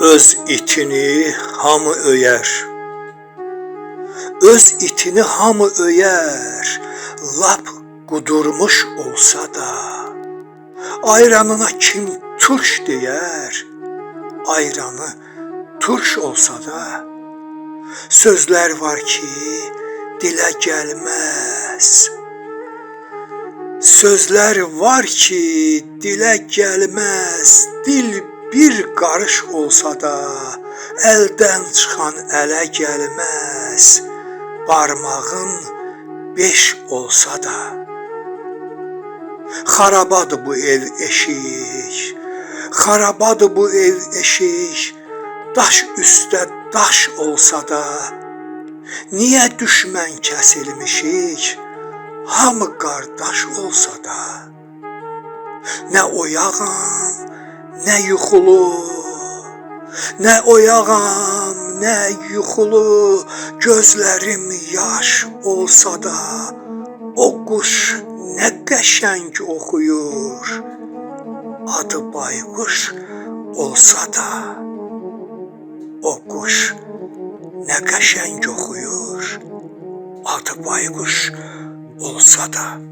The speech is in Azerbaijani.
Öz itini hamı öyər. Öz itini hamı öyər. Lap qudurmuş olsa da, ayranına kim turş deyər? Ayranı turş olsa da, sözlər var ki, dilə gəlməz. Sözlər var ki, dilə gəlməz. Dil bir qarış olsa da, əldən çıxan ələ gəlməz. Barmağın 5 olsa da. Xarabadır bu ev eşik, xarabadır bu ev eşik. Daş üstə daş olsa da, niyə düşmən kəsilmişik? Hamı qardaş olsa da. Nə oyağam, nə yuxulu, nə oyağam, nə yuxulu. Gözlərim yaş olsa da, o quş nə qəşəng oxuyur. Adı bayquş olsa da, o quş nə qəşəng oxuyur. Adı bayquş olsa da.